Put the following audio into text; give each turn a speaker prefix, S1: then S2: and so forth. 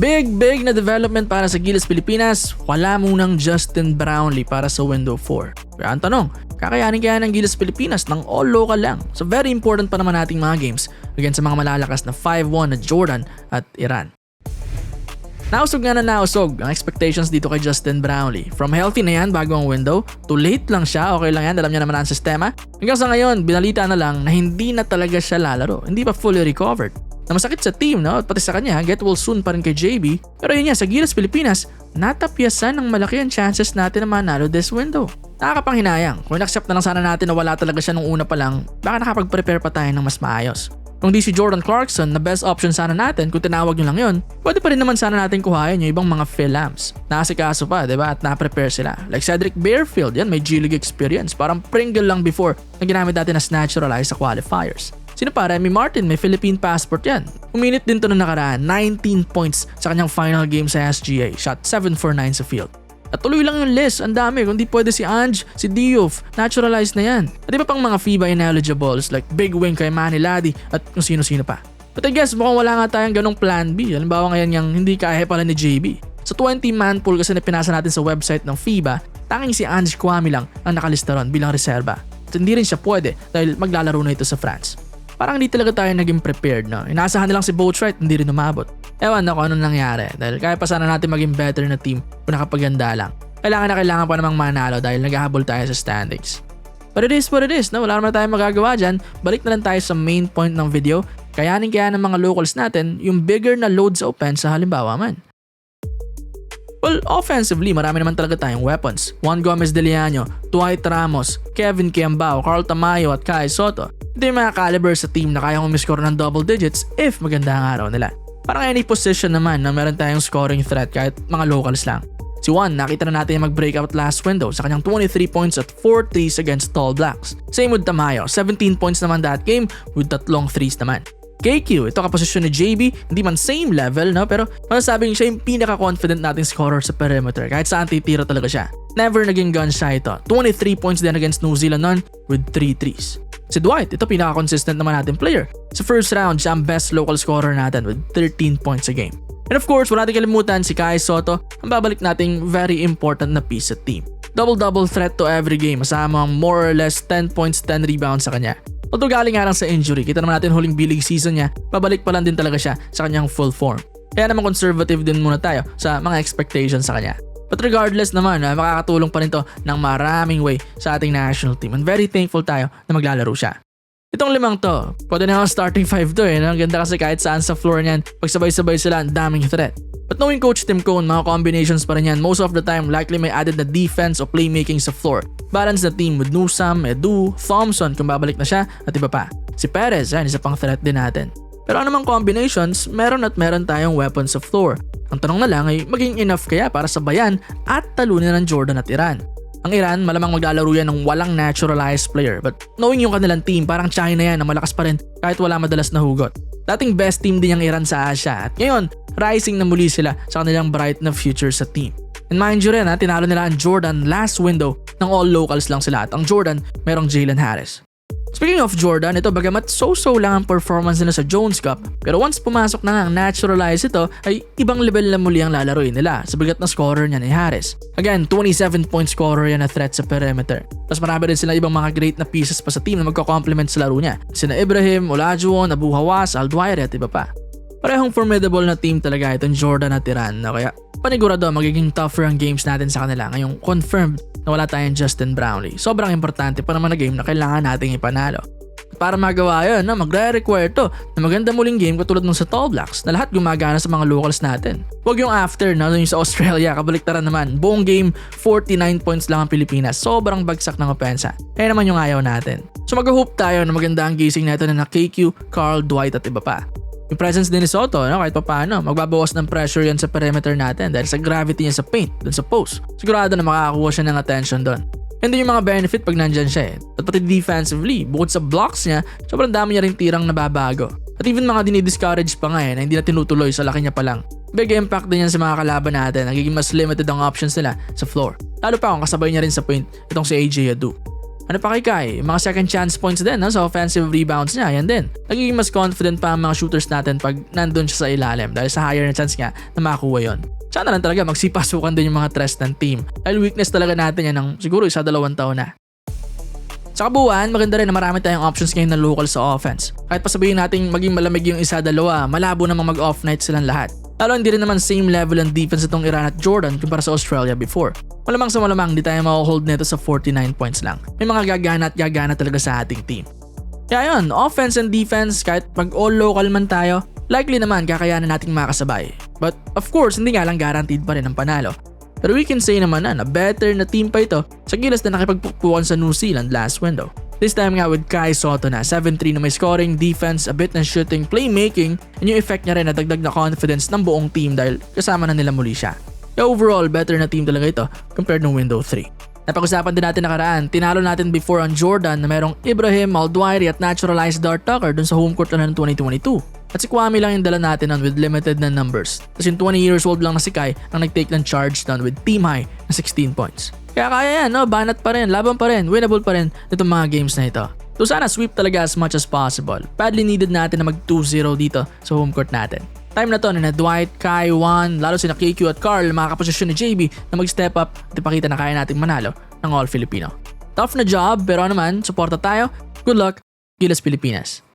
S1: Big na development para sa Gilas Pilipinas, wala munang Justin Brownlee para sa Window 4. Pero ang tanong, kakayanin kaya ng Gilas Pilipinas ng all local lang? So very important pa naman nating mga games against sa mga malalakas na 5-1 na Jordan at Iran. Nausog nga na nausog ang expectations dito kay Justin Brownlee. From healthy na yan bago ang window, to late lang siya, okay lang yan, alam niya naman ang sistema. Hanggang sa ngayon, binalita na lang na hindi na talaga siya lalaro, hindi pa fully recovered. Na masakit sa team, no? At pati sa kanya, get well soon pa rin kay JB. Pero yun nga, sa Gilas Pilipinas, natapyasan ng malaki ang chances natin na manalo this window. Nakakapanghinayang, kung in-accept na lang sana natin na wala talaga siya nung una pa lang, baka nakapag-prepare pa tayo ng mas maayos. Kung di si Jordan Clarkson na best option sana natin kung tinawag nyo lang yun, pwede pa rin naman sana natin kuhain yung ibang mga Philams. Nakasikaso pa, diba? At na-prepare sila. Like Cedric Barefield, yan may G-League experience. Parang Pringle lang before na ginamit natin as naturalized sa qualifiers. Sino pa? Remy Martin, may Philippine passport yan. Uminit din to na nakaraan, 19 points sa kanyang final game sa SGA. Shot 7 for 9 sa field. At tuloy lang yung list, ang dami. Kung di pwede si Ange, si Diouf, naturalized na yan. At iba pang mga FIBA ineligibles like Big Wing kay Manny Ladi at kung sino-sino pa. But I guess mukhang wala nga tayong ganong plan B. Halimbawa ngayon yung hindi kaya pala ni JB. Sa 20-man pool kasi na pinasa natin sa website ng FIBA, tanging si Ange Kwame lang ang nakalista ron bilang reserba. At hindi rin siya pwede dahil maglalaro na ito sa France. Parang hindi talaga tayo naging prepared, no? Inaasahan nilang si Boatwright, hindi rin umabot. Ewan na kung anong nangyari dahil kaya pa sana natin maging better na team kung nakapaganda lang. Kailangan pa namang manalo dahil naghahabol tayo sa standings. But it is what it is, no? Wala naman tayong magagawa dyan. Balik na lang tayo sa main point ng video. Kayanin kaya ng mga locals natin yung bigger na load sa offense sa halimbawa man. Well, offensively, marami naman talaga tayong weapons. Juan Gomez de Leano, Dwight Ramos, Kevin Kiambao, Carl Tamayo at Kai Soto. Ito yung mga caliber sa team na kayang umiscore ng double digits if maganda ang araw nila. Parang any position naman na meron tayong scoring threat kahit mga locals lang. Si Juan, nakita na natin yung mag-breakout last window sa kanyang 23 points at 4 threes against Tall Blacks. Same with Tamayo, 17 points naman that game with 3 threes naman. KQ, ito kaposisyon ni JB, hindi man same level, no? Pero masasabing siya yung pinaka-confident nating scorer sa perimeter kahit saan titira talaga siya. Never naging gun shy ito. 23 points din against New Zealand nun with 3 threes. Si Dwight, ito pinaka-consistent naman natin player. Sa first round, siya ang best local scorer natin with 13 points a game. And of course, wala natin kalimutan si Kai Soto, ang babalik nating very important na piece sa team. Double-double threat to every game, masama ang more or less 10 points, 10 rebounds sa kanya. Although galing nga lang sa injury, kita naman natin huling B-League season niya, babalik pa lang din talaga siya sa kanyang full form. Kaya naman conservative din muna tayo sa mga expectations sa kanya. But regardless naman, makakatulong pa rin to ng maraming way sa ating national team. And very thankful tayo na maglalaro siya. Itong limang to, pwede na starting 5 to Ang ganda kasi kahit saan sa floor niyan, pagsabay-sabay sila, ang daming threat. But knowing Coach Tim Cone, mga combinations pa rin yan, most of the time likely may added na defense o playmaking sa floor. Balance na team with Newsam, Edu, Thompson kung babalik na siya at iba pa. Si Perez, isa pang threat din natin. Pero anumang combinations, meron tayong weapons sa floor. Ang tanong na lang ay maging enough kaya para sabayan at talunin ng Jordan at Iran. Ang Iran, malamang maglalaro yan ng walang naturalized player. But knowing yung kanilang team, parang China yan na malakas pa rin kahit wala madalas na hugot. Dating best team din yung Iran sa Asia. At ngayon, rising na muli sila sa kanilang bright na future sa team. And mind you rin, tinalo nila ang Jordan last window ng all locals lang sila. At ang Jordan, merong Jalen Harris. Speaking of Jordan, ito bagamat so-so lang ang performance nila sa Jones Cup, pero once pumasok na nga ang naturalize ito, ay ibang level na muli ang lalaroin nila sa bigat na scorer niya ni Harris. Again, 27-point scorer yan na threat sa perimeter. Tapos marami rin sila ibang mga great na pieces pa sa team na magko-complement sa laro niya. Sina Ibrahim, Olajuwon, Abu Hawas, Alduaire at iba pa. Parehong formidable na team talaga itong Jordan at Iran, kaya panigurado magiging tougher ang games natin sa kanila ngayong confirmed na wala tayong Justin Brownlee. Sobrang importante pa naman na game na kailangan nating ipanalo. Para magawa yun, magre-require to na maganda muling game katulad ng sa Tall Blacks na lahat gumagana sa mga locals natin. Huwag yung after yung sa Australia, kabaliktaran naman. Buong game, 49 points lang ang Pilipinas. Sobrang bagsak ng opensa. Kaya naman yung ayaw natin. So mag-hope tayo na maganda ang gising natin na KQ, Carl, Dwight at iba pa. Yung presence din ni Soto, kahit pa paano, magbabawas ng pressure yan sa perimeter natin dahil sa gravity niya sa paint, dun sa post. Sigurado na makakakuha siya ng attention doon. And din yung mga benefit pag nandyan siya At pati defensively, bukod sa blocks niya, sobrang dami niya rin tirang nababago. At even mga dinidiscourage pa nga na hindi na tinutuloy sa laki niya pa lang. Big impact din yan sa mga kalaban natin, nagiging mas limited ang options nila sa floor. Lalo pa kung kasabay niya rin sa paint itong si AJ Adu. Ano pa kay Kai? Yung mga second chance points din no? Sa offensive rebounds niya, yan din. Nagiging mas confident pa ang mga shooters natin pag nandun siya sa ilalim dahil sa higher na chance nga na makakuha yon. Sana lang talaga magsipasukan din yung mga tres ng team. Dahil weakness talaga natin yan ng siguro 1-2 taon na. Sa kabuuan, maganda rin na marami tayong options ngayon na local sa offense. Kahit pa sabihin natin maging malamig yung 1-2, malabo namang mag-off night silang lahat. Lalo hindi rin naman same level ng defense itong Iran at Jordan kumpara sa Australia before. Malamang sa malamang, di tayo mako-hold nito sa 49 points lang. May mga gagana talaga sa ating team. Kaya yun, offense and defense, kahit pag all local man tayo, likely naman kakayanan nating makasabay. But of course, hindi nga lang guaranteed pa rin ang panalo. Pero we can say naman na better na team pa ito sa Gilas na nakipagpukpukan sa New Zealand last window. This time nga with Kai Sotto na 7-3 na may scoring, defense, a bit ng shooting, playmaking, and yung effect niya rin na dagdag na confidence ng buong team dahil kasama na nila muli siya. Kaya overall, better na team talaga ito compared ng window 3. Napag-usapan din natin nakaraan, tinalo natin before on Jordan na merong Ibrahim, Aldwairi at naturalized Dart Tucker dun sa home court lang ng 2022. At si Kwame lang yung dala natin nun with limited na numbers. Tapos yung 20 years old lang na si Kai ang nag-take ng charge down with team high na 16 points. Kaya kaya yan, no? Banat pa rin, laban pa rin, winnable pa rin itong mga games na ito. So sana sweep talaga as much as possible. Badly needed natin na mag 2-0 dito sa home court natin. Time na to na Dwight, Kai, Juan, lalo sina KQ at Carl mga kaposisyon ni JB na mag-step up at ipakita na kaya nating manalo ng All Filipino. Tough na job pero naman, suporta tayo. Good luck, Gilas Pilipinas.